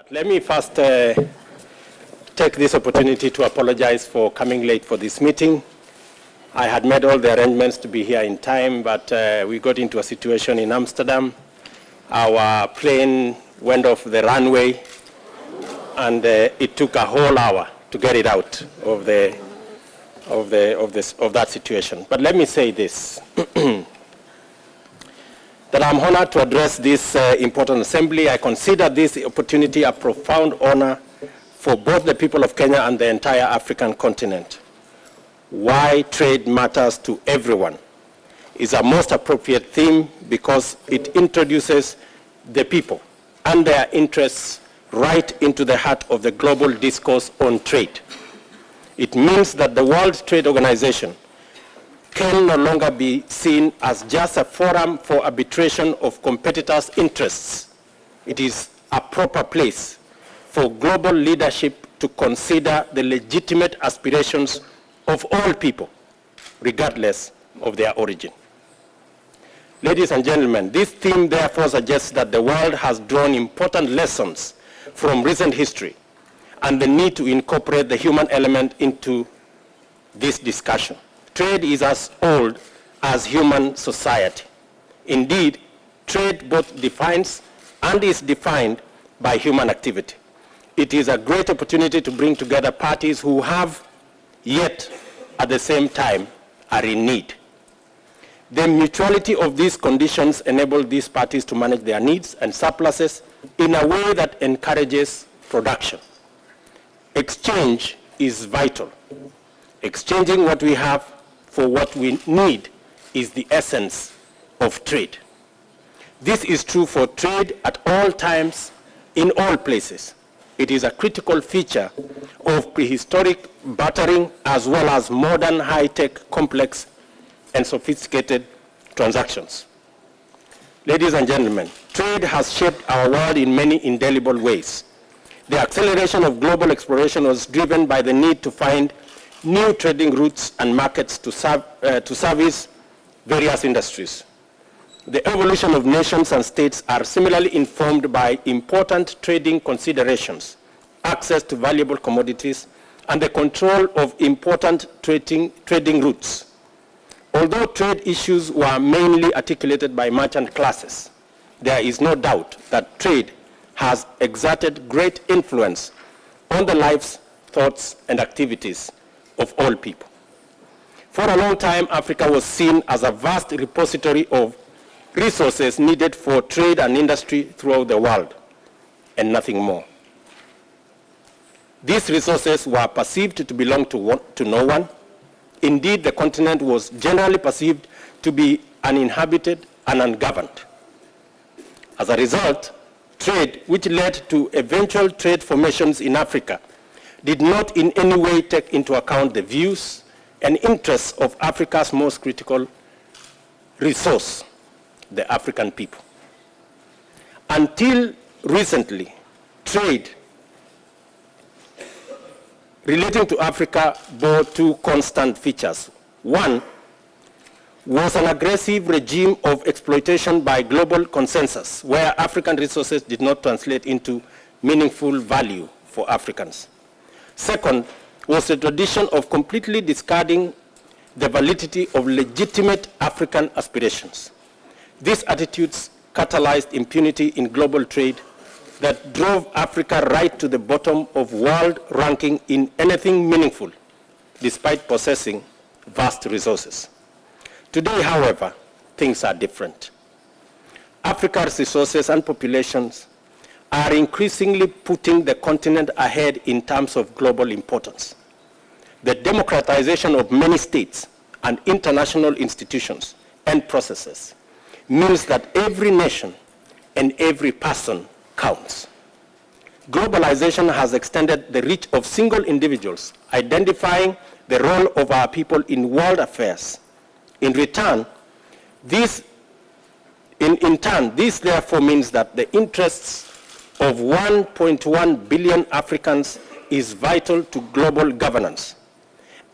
Let me first take this opportunity to apologize for coming late for this meeting. I had made all the arrangements to be here in time, but we got into a situation in Amsterdam. Our plane went off the runway, and it took a whole hour to get it out of that situation. But let me say this, that I'm honored to address this important assembly. I consider this opportunity a profound honor for both the people of Kenya and the entire African continent. Why trade matters to everyone is a most appropriate theme because it introduces the people and their interests right into the heart of the global discourse on trade. It means that the World Trade Organization can no longer be seen as just a forum for arbitration of competitors' interests. It is a proper place for global leadership to consider the legitimate aspirations of all people, regardless of their origin. Ladies and gentlemen, this theme therefore suggests that the world has drawn important lessons from recent history and the need to incorporate the human element into this discussion. Trade is as old as human society. Indeed, trade both defines and is defined by human activity. It is a great opportunity to bring together parties who have, yet at the same time, are in need. The mutuality of these conditions enable these parties to manage their needs and surpluses in a way that encourages production. Exchange is vital. Exchanging what we have for what we need is the essence of trade. This is true for trade at all times, in all places. It is a critical feature of prehistoric bartering as well as modern high-tech, complex, and sophisticated transactions. Ladies and gentlemen, trade has shaped our world in many indelible ways. The acceleration of global exploration was driven by the need to find new trading routes and markets to service various industries. The evolution of nations and states are similarly informed by important trading considerations, access to valuable commodities, and the control of important trading routes. Although trade issues were mainly articulated by merchant classes, there is no doubt that trade has exerted great influence on the lives, thoughts, and activities of all people. For a long time, Africa was seen as a vast repository of resources needed for trade and industry throughout the world, and nothing more. These resources were perceived to belong to no one. Indeed, the continent was generally perceived to be uninhabited and ungoverned. As a result, trade, which led to eventual trade formations in Africa, did not in any way take into account the views and interests of Africa's most critical resource, the African people. Until recently, trade relating to Africa bore two constant features. One was an aggressive regime of exploitation by global consensus, where African resources did not translate into meaningful value for Africans. Second was a tradition of completely discarding the validity of legitimate African aspirations. These attitudes catalyzed impunity in global trade that drove Africa right to the bottom of world ranking in anything meaningful, despite possessing vast resources. Today, however, things are different. Africa's resources and populations are increasingly putting the continent ahead in terms of global importance. The democratization of many states and international institutions and processes means that every nation and every person counts. Globalization has extended the reach of single individuals, identifying the role of our people in world affairs. In turn, this therefore means that the interests of 1.1 billion Africans is vital to global governance,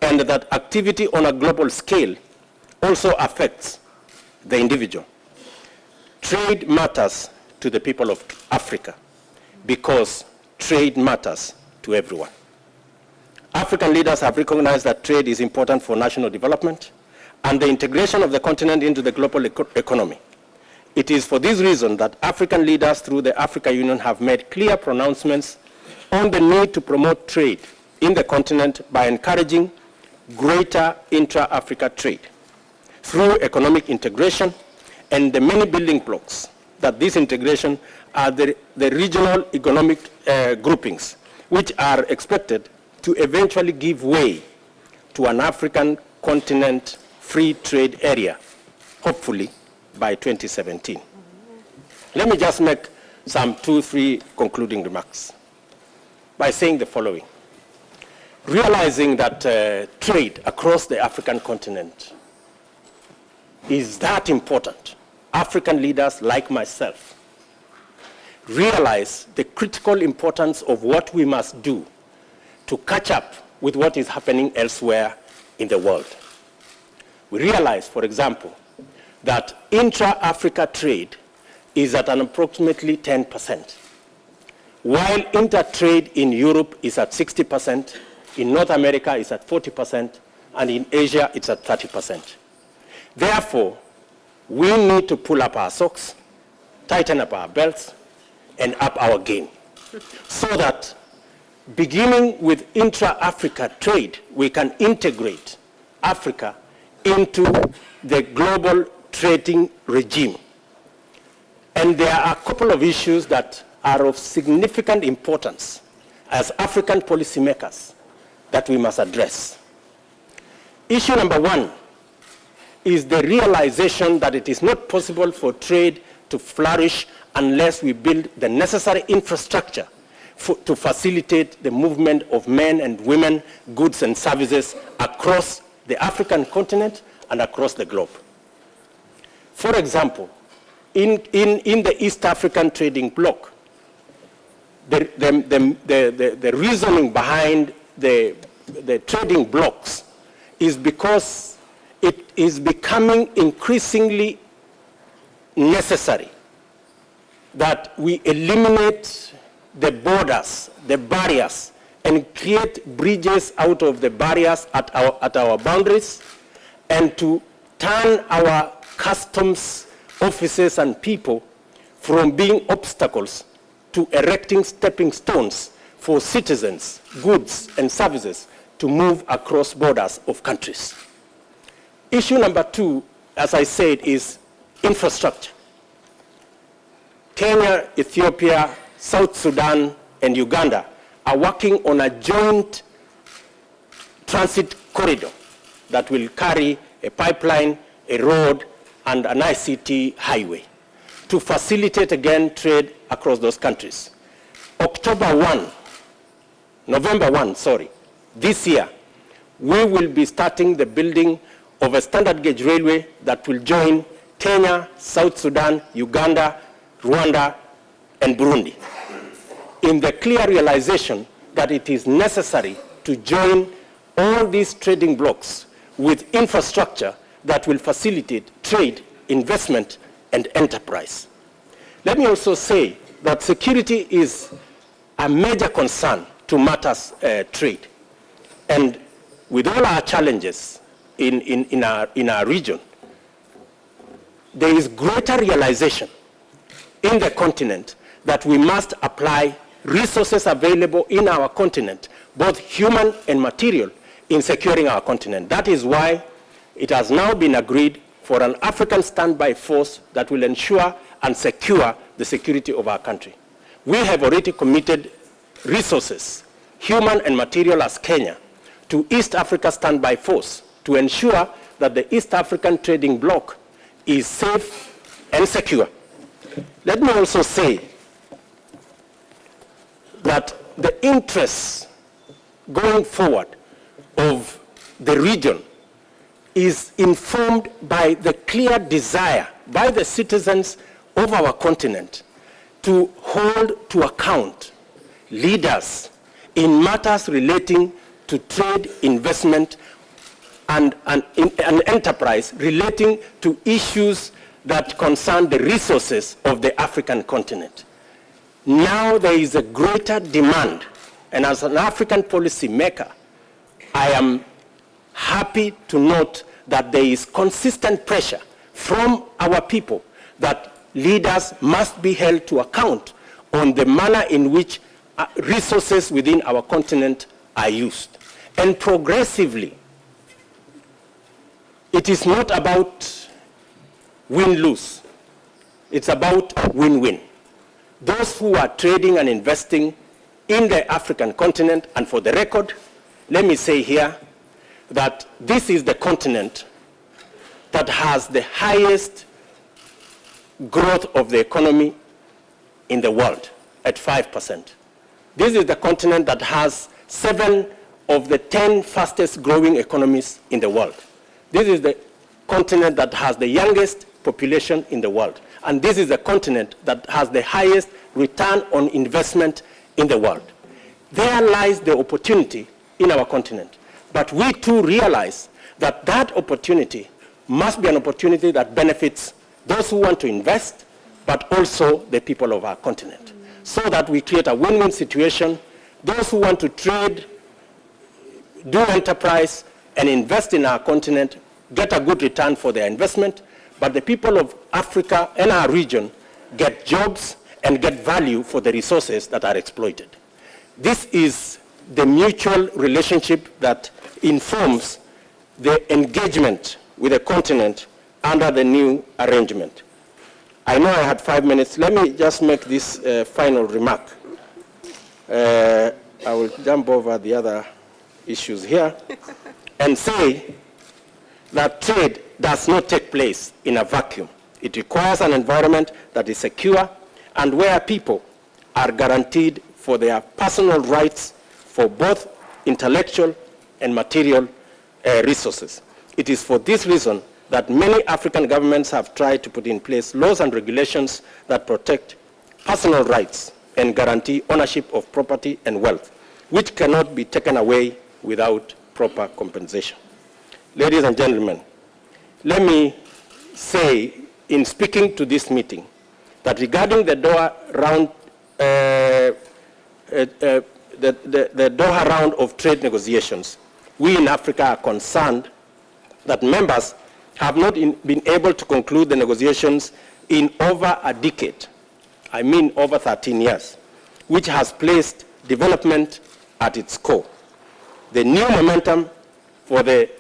and that activity on a global scale also affects the individual. Trade matters to the people of Africa because trade matters to everyone. African leaders have recognized that trade is important for national development and the integration of the continent into the global economy. It is for this reason that African leaders through the Africa Union have made clear pronouncements on the need to promote trade in the continent by encouraging greater intra-Africa trade through economic integration and the many building blocks that this integration are the regional economic groupings, which are expected to eventually give way to an African continent free trade area, hopefully by 2017. Let me just make some 2-3 concluding remarks by saying the following. Realizing that trade across the African continent is that important, African leaders like myself realize the critical importance of what we must do to catch up with what is happening elsewhere in the world. We realize, for example, that intra-Africa trade is at an approximately 10%, while inter-trade in Europe is at 60%, in North America it's at 40%, and in Asia it's at 30%. Therefore, we need to pull up our socks, tighten up our belts, and up our game, so that beginning with intra-Africa trade, we can integrate Africa into the global trading regime. And there are a couple of issues that are of significant importance as African policymakers that we must address. Issue number one is the realization that it is not possible for trade to flourish unless we build the necessary infrastructure to facilitate the movement of men and women, goods and services across the African continent and across the globe. For example, in the East African trading bloc, the reasoning behind the trading blocs is because it is becoming increasingly necessary that we eliminate the borders, the barriers, and create bridges out of the barriers at our boundaries, and to turn our customs officers and people from being obstacles to erecting stepping stones for citizens, goods, and services to move across borders of countries. Issue number two, as I said, is infrastructure. Kenya, Ethiopia, South Sudan, and Uganda are working on a joint transit corridor that will carry a pipeline, a road, and an ICT highway to facilitate again trade across those countries. November 1, this year, we will be starting the building of a standard gauge railway that will join Kenya, South Sudan, Uganda, Rwanda, and Burundi, in the clear realization that it is necessary to join all these trading blocks with infrastructure that will facilitate trade, investment, and enterprise. Let me also say that security is a major concern to matters trade. And with all our challenges in our region, there is greater realization in the continent that we must apply resources available in our continent, both human and material, in securing our continent. That is why it has now been agreed for an African standby force that will ensure and secure the security of our country. We have already committed resources, human and material as Kenya, to East Africa Standby Force to ensure that the East African trading bloc is safe and secure. Let me also say that the interests going forward of the region is informed by the clear desire by the citizens of our continent to hold to account leaders in matters relating to trade, investment, and enterprise relating to issues that concern the resources of the African continent. now there is a greater demand. And as an African policy maker, I am happy to note that there is consistent pressure from our people that leaders must be held to account on the manner in which resources within our continent are used. And progressively, it is not about win-lose. It's about win-win. Those who are trading and investing in the African continent, and for the record, let me say here that this is the continent that has the highest growth of the economy in the world at 5%. This is the continent that has 7 of the 10 fastest growing economies in the world. This is the continent that has the youngest population in the world. And this is the continent that has the highest return on investment in the world. There lies the opportunity in our continent. But we too realize that that opportunity must be an opportunity that benefits those who want to invest, but also the people of our continent, so that we create a win-win situation. Those who want to trade, do enterprise, and invest in our continent get a good return for their investment, but the people of Africa and our region get jobs and get value for the resources that are exploited. This is the mutual relationship that informs the engagement with the continent under the new arrangement. I know I had 5 minutes. Let me just make this final remark. I will jump over the other issues here and say that trade does not take place in a vacuum. It requires an environment that is secure and where people are guaranteed for their personal rights for both intellectual and material resources. It is for this reason that many African governments have tried to put in place laws and regulations that protect personal rights and guarantee ownership of property and wealth, which cannot be taken away without proper compensation. Ladies and gentlemen, let me say in speaking to this meeting that regarding the Doha round, the Doha round of trade negotiations, we in Africa are concerned that members have not been able to conclude the negotiations in over a decade, I mean over 13 years, which has placed development at its core. The new momentum for the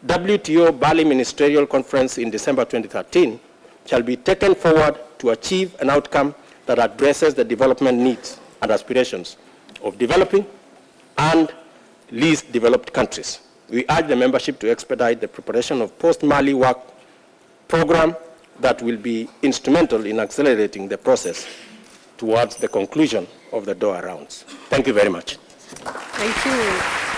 WTO Bali Ministerial Conference in December 2013 shall be taken forward to achieve an outcome that addresses the development needs and aspirations of developing and least developed countries. We urge the membership to expedite the preparation of post-Mali work program that will be instrumental in accelerating the process towards the conclusion of the Doha rounds. Thank you very much. Thank you.